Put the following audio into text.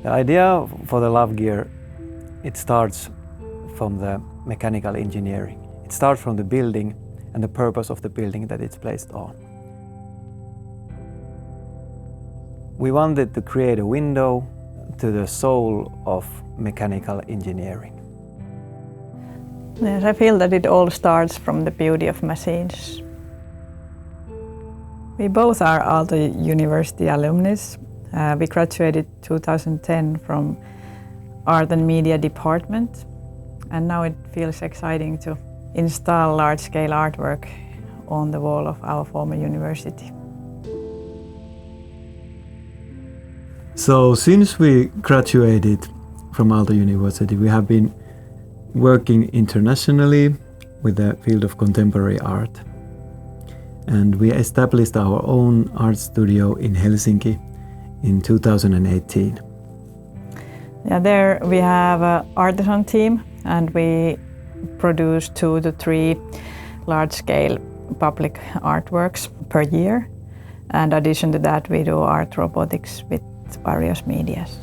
The idea for the Love Gear, it starts from the mechanical engineering. It starts from the building and the purpose of the building that it's placed on. We wanted to create a window to the soul of mechanical engineering. Yes, I feel that it all starts from the beauty of machines. We both are Aalto University alumnus. We graduated 2010 from Art and Media Department, and now it feels exciting to install large-scale artwork on the wall of our former university. So since we graduated from Aalto University, we have been working internationally with the field of contemporary art. And we established our own art studio in Helsinki in 2018. Yeah, there we have an artisan team, and we produce 2 to 3 large-scale public artworks per year. And in addition to that, we do art robotics with various medias.